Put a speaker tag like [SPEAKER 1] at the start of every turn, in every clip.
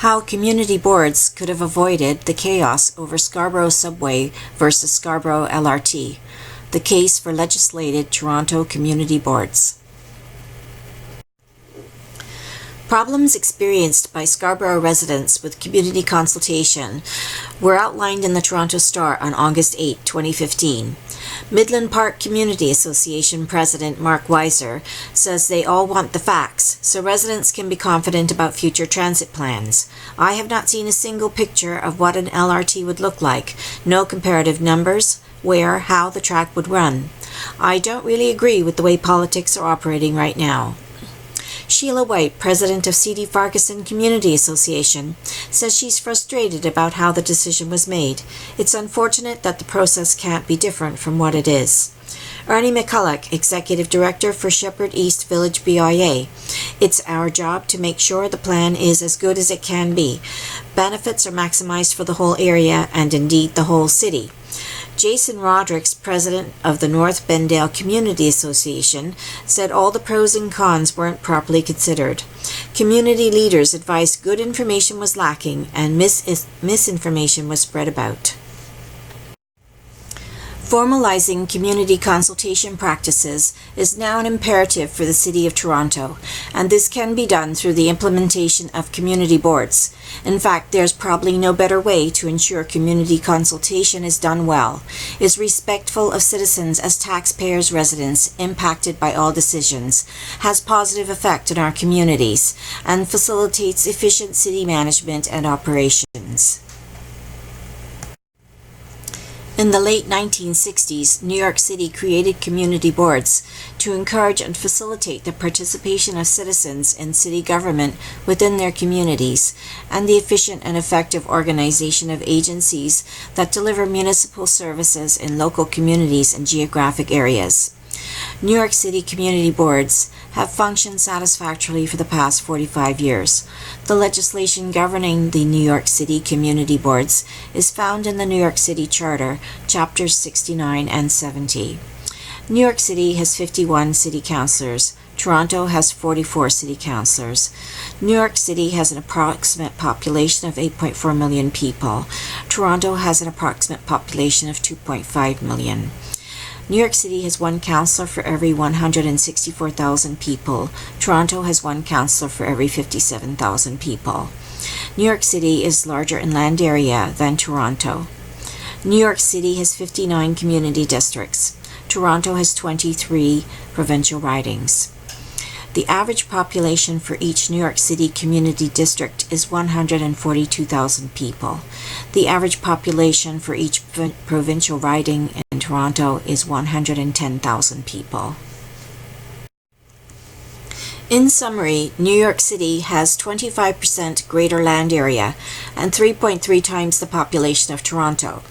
[SPEAKER 1] how community boards could have avoided the chaos over Scarborough Subway versus Scarborough LRT, the case for legislated Toronto community boards. Problems experienced by Scarborough residents with community consultation were outlined in the Toronto Star on August 8, 2015. Midland Park Community Association President Mark Weiser says they all want the facts, so residents can be confident about future transit plans. I have not seen a single picture of what an LRT would look like, no comparative numbers, where, how the track would run. I don't really agree with the way politics are operating right now. Sheila White, president of C.D. Farquharson Community Association, says she's frustrated about how the decision was made. It's unfortunate that the process can't be different from what it is. Ernie McCulloch, executive director for Shepherd East Village BIA. It's our job to make sure the plan is as good as it can be. Benefits are maximized for the whole area and indeed the whole city. Jason Rodricks, president of the North Bendale Community Association, said all the pros and cons weren't properly considered. Community leaders advised good information was lacking and misinformation was spread about. Formalizing community consultation practices is now an imperative for the City of Toronto, and this can be done through the implementation of community boards. In fact, there's probably no better way to ensure community consultation is done well, is respectful of citizens as taxpayers residents impacted by all decisions, has positive effect on our communities, and facilitates efficient city management and operations. In the late 1960s, New York City created community boards to encourage and facilitate the participation of citizens in city government within their communities and the efficient and effective organization of agencies that deliver municipal services in local communities and geographic areas. New York City community boards have functioned satisfactorily for the past 45 years. The legislation governing the New York City community boards is found in the New York City Charter, chapters 69 and 70. New York City has 51 city councilors. Toronto has 44 city councilors. New York City has an approximate population of 8.4 million people. Toronto has an approximate population of 2.5 million. New York City has one councillor for every 164,000 people. Toronto has one councillor for every 57,000 people. New York City is larger in land area than Toronto. New York City has 59 community districts. Toronto has 23 provincial ridings. The average population for each New York City community district is 142,000 people. The average population for each provincial riding in Toronto is 110,000 people. In summary, New York City has 25% greater land area and 3.3 times the population of Toronto.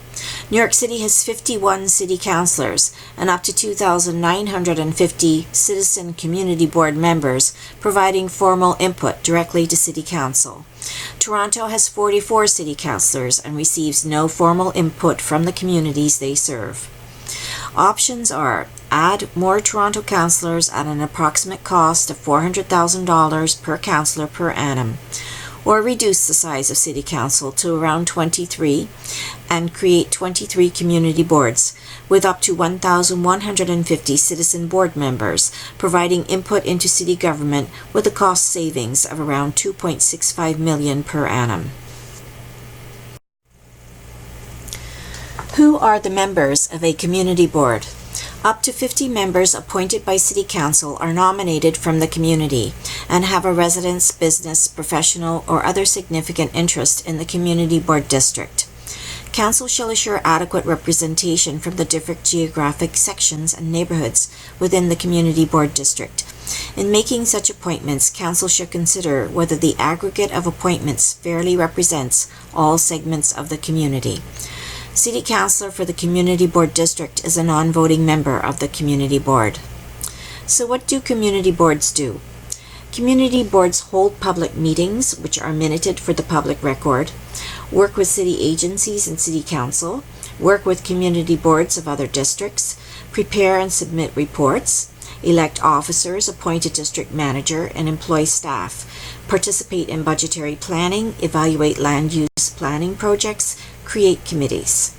[SPEAKER 1] New York City has 51 city councilors and up to 2,950 citizen community board members providing formal input directly to City Council. Toronto has 44 city councilors and receives no formal input from the communities they serve. Options are add more Toronto councilors at an approximate cost of $400,000 per councilor per annum, or reduce the size of City Council to around 23 and create 23 community boards with up to 1,150 citizen board members providing input into city government with a cost savings of around $2.65 million per annum. Who are the members of a community board? Up to 50 members appointed by City Council are nominated from the community and have a residence, business, professional, or other significant interest in the community board district. Council shall assure adequate representation from the different geographic sections and neighborhoods within the community board district. In making such appointments, Council should consider whether the aggregate of appointments fairly represents all segments of the community. City Councilor for the Community Board District is a non-voting member of the Community Board. So what do community boards do? Community boards hold public meetings, which are minuted for the public record, work with city agencies and City Council, work with community boards of other districts, prepare and submit reports, elect officers, appoint a district manager, and employ staff, participate in budgetary planning, evaluate land use planning projects, create committees.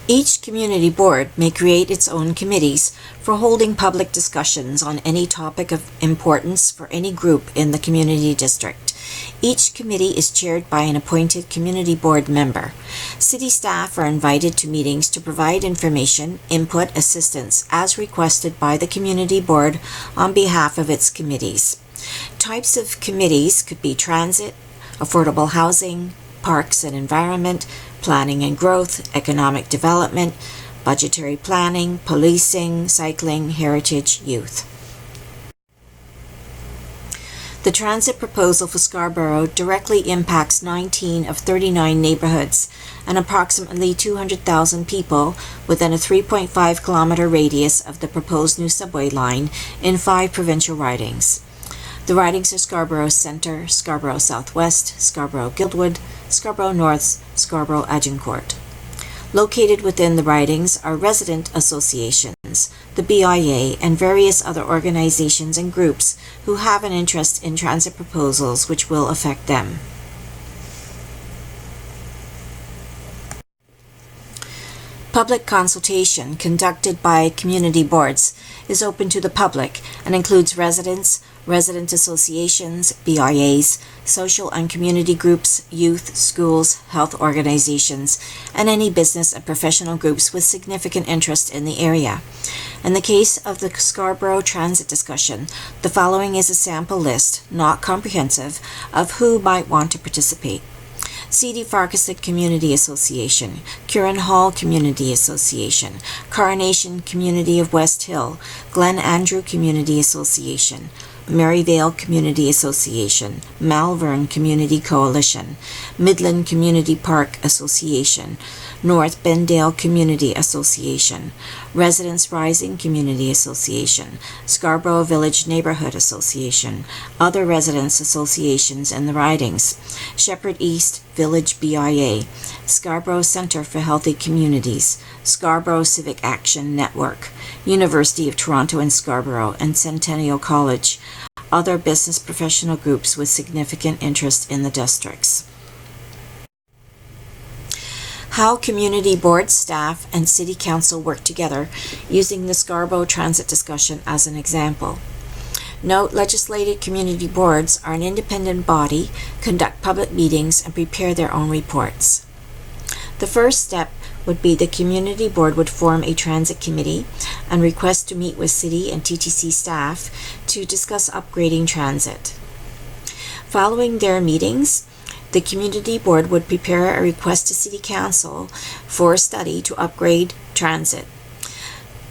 [SPEAKER 1] Each community board may create its own committees for holding public discussions on any topic of importance for any group in the community district. Each committee is chaired by an appointed community board member. City staff are invited to meetings to provide information, input, assistance as requested by the community board on behalf of its committees. Types of committees could be transit, affordable housing, parks and environment, planning and growth, economic development, budgetary planning, policing, cycling, heritage, youth. The transit proposal for Scarborough directly impacts 19 of 39 neighborhoods and approximately 200,000 people within a 3.5-kilometer radius of the proposed new subway line in 5 provincial ridings. The ridings are Scarborough Centre, Scarborough Southwest, Scarborough Guildwood, Scarborough North, Scarborough Agincourt. Located within the ridings are resident associations, the BIA, and various other organizations and groups who have an interest in transit proposals which will affect them. Public consultation conducted by community boards is open to the public and includes residents, resident associations, BIAs, social and community groups, youth, schools, health organizations, and any business and professional groups with significant interest in the area. In the case of the Scarborough Transit discussion, the following is a sample list, not comprehensive, of who might want to participate. C.D. Farquharson Community Association, Curran Hall Community Association, Coronation Community of West Hill, Glen Andrew Community Association, Maryvale Community Association, Malvern Community Coalition, Midland Community Park Association, North Bendale Community Association, Residents Rising Community Association, Scarborough Village Neighborhood Association, other residents associations in the ridings, Shepherd East Village BIA, Scarborough Centre for Healthy Communities, Scarborough Civic Action Network, University of Toronto and Scarborough, and Centennial College, other business professional groups with significant interest in the districts. How community board staff and city council work together, using the Scarborough Transit discussion as an example. Note, legislative community boards are an independent body, conduct public meetings, and prepare their own reports. The first step would be the community board would form a transit committee and request to meet with city and TTC staff to discuss upgrading transit. Following their meetings, the community board would prepare a request to City Council for a study to upgrade transit.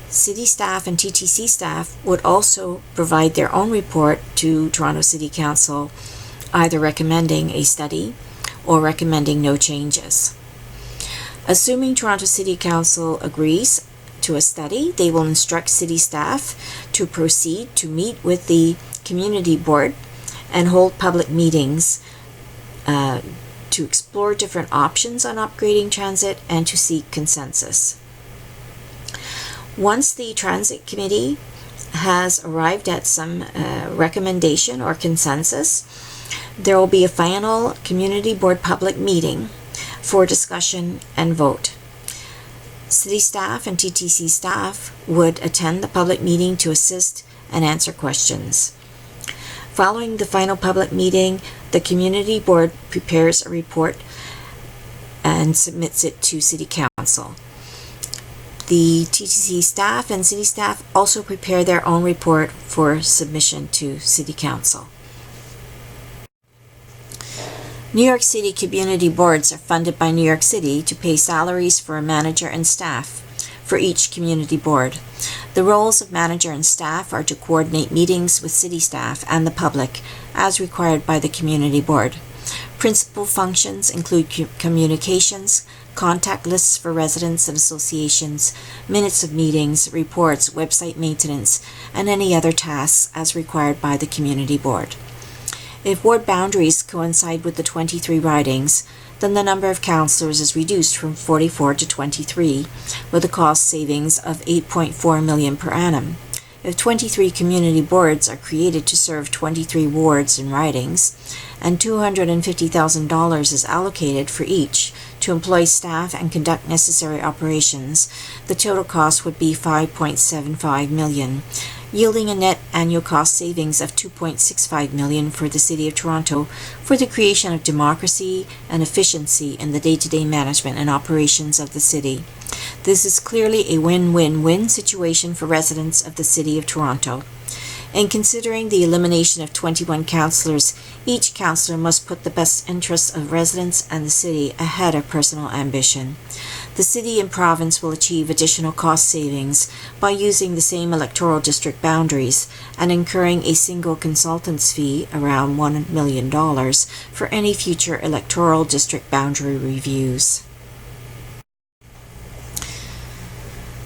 [SPEAKER 1] City staff and TTC staff would also provide their own report to Toronto City Council, either recommending a study or recommending no changes. Assuming Toronto City Council agrees to a study, they will instruct city staff to proceed to meet with the community board and hold public meetings to explore different options on upgrading transit and to seek consensus. Once the transit committee has arrived at some recommendation or consensus, there will be a final community board public meeting for discussion and vote. City staff and TTC staff would attend the public meeting to assist and answer questions. Following the final public meeting, the community board prepares a report and submits it to City Council. The TTC staff and city staff also prepare their own report for submission to City Council. New York City community boards are funded by New York City to pay salaries for a manager and staff for each community board. The roles of manager and staff are to coordinate meetings with city staff and the public as required by the community board. Principal functions include communications, contact lists for residents and associations, minutes of meetings, reports, website maintenance, and any other tasks as required by the community board. If ward boundaries coincide with the 23 ridings, then the number of councillors is reduced from 44 to 23, with a cost savings of $8.4 million per annum. If 23 community boards are created to serve 23 wards and ridings, and $250,000 is allocated for each to employ staff and conduct necessary operations, the total cost would be $5.75 million, yielding a net annual cost savings of $2.65 million for the City of Toronto for the creation of democracy and efficiency in the day-to-day management and operations of the city. This is clearly a win-win-win situation for residents of the City of Toronto. In considering the elimination of 21 councillors, each councillor must put the best interests of residents and the city ahead of personal ambition. The city and province will achieve additional cost savings by using the same electoral district boundaries and incurring a single consultant's fee, around $1 million, for any future electoral district boundary reviews.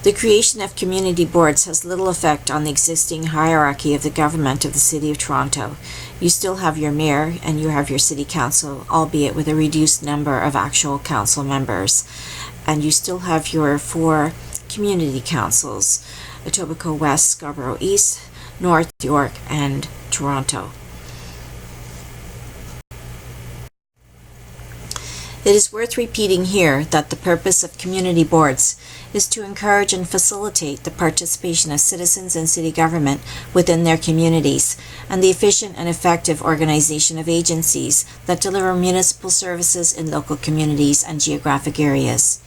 [SPEAKER 1] The creation of community boards has little effect on the existing hierarchy of the government of the City of Toronto. You still have your mayor and you have your city council, albeit with a reduced number of actual council members. And you still have your 4 community councils: Etobicoke West, Scarborough East, North, York, and Toronto. It is worth repeating here that the purpose of community boards is to encourage and facilitate the participation of citizens in city government within their communities and the efficient and effective organization of agencies that deliver municipal services in local communities and geographic areas.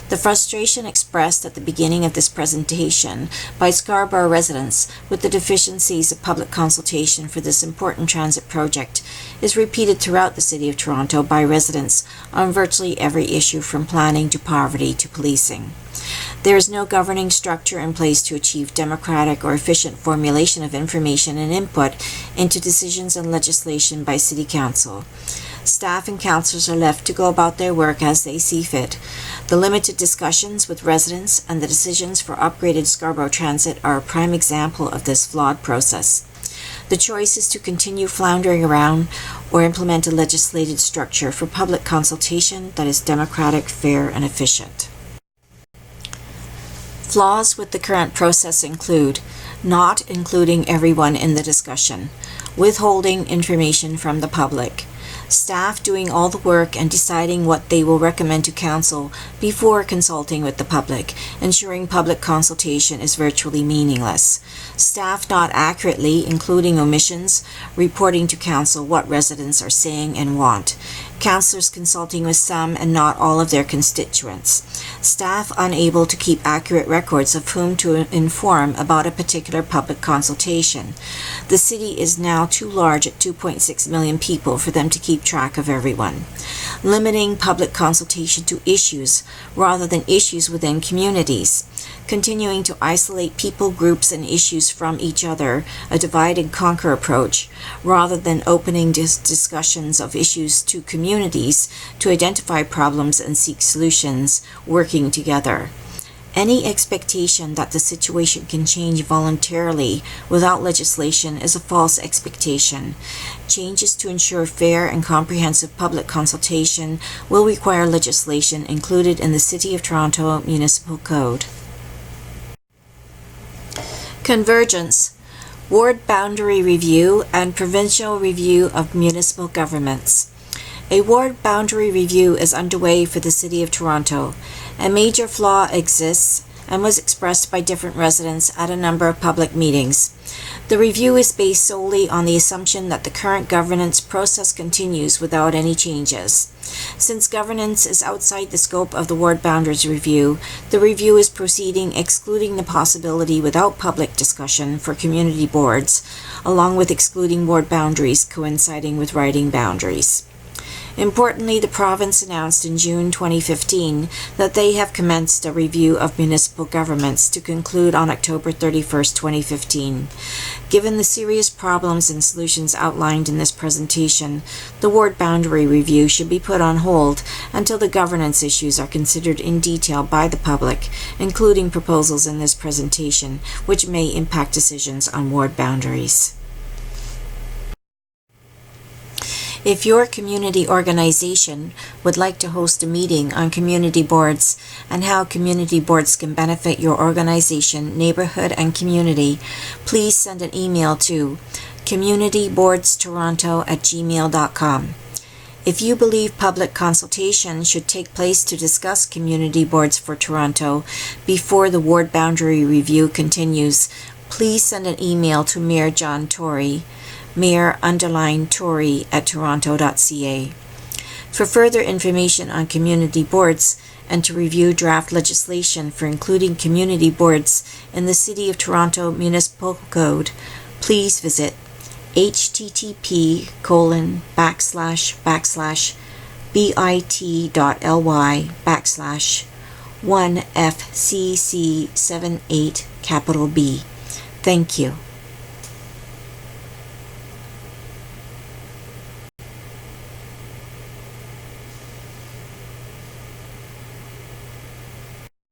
[SPEAKER 1] The frustration expressed at the beginning of this presentation by Scarborough residents with the deficiencies of public consultation for this important transit project is repeated throughout the City of Toronto by residents on virtually every issue from planning to poverty to policing. There is no governing structure in place to achieve democratic or efficient formulation of information and input into decisions and legislation by City Council. Staff and councillors are left to go about their work as they see fit. The limited discussions with residents and the decisions for upgraded Scarborough Transit are a prime example of this flawed process. The choice is to continue floundering around or implement a legislated structure for public consultation that is democratic, fair, and efficient. Flaws with the current process include not including everyone in the discussion, withholding information from the public, staff doing all the work and deciding what they will recommend to council before consulting with the public, ensuring public consultation is virtually meaningless, staff not accurately, including omissions, reporting to council what residents are saying and want, councillors consulting with some and not all of their constituents, staff unable to keep accurate records of whom to inform about a particular public consultation. The city is now too large at 2.6 million people for them to keep track of everyone. Limiting public consultation to issues rather than issues within communities. Continuing to isolate people, groups, and issues from each other, a divide and conquer approach, rather than opening discussions of issues to communities to identify problems and seek solutions, working together. Any expectation that the situation can change voluntarily without legislation is a false expectation. Changes to ensure fair and comprehensive public consultation will require legislation included in the City of Toronto Municipal Code. Convergence, Ward Boundary Review, and Provincial Review of Municipal Governments. A ward boundary review is underway for the City of Toronto. A major flaw exists and was expressed by different residents at a number of public meetings. The review is based solely on the assumption that the current governance process continues without any changes. Since governance is outside the scope of the Ward Boundaries Review, the review is proceeding excluding the possibility without public discussion for community boards, along with excluding ward boundaries coinciding with riding boundaries. Importantly, the province announced in June 2015 that they have commenced a review of municipal governments to conclude on October 31, 2015. Given the serious problems and solutions outlined in this presentation, the ward boundary review should be put on hold until the governance issues are considered in detail by the public, including proposals in this presentation, which may impact decisions on ward boundaries. If your community organization would like to host a meeting on community boards and how community boards can benefit your organization, neighborhood, and community, please send an email to communityboardstoronto@gmail.com. If you believe public consultation should take place to discuss community boards for Toronto before the ward boundary review continues, please send an email to Mayor John Tory, mayor_Tory@toronto.ca. For further information on community boards and to review draft legislation for including community boards in the City of Toronto Municipal Code, please visit http://bit.ly/1FCC78 B. Thank you.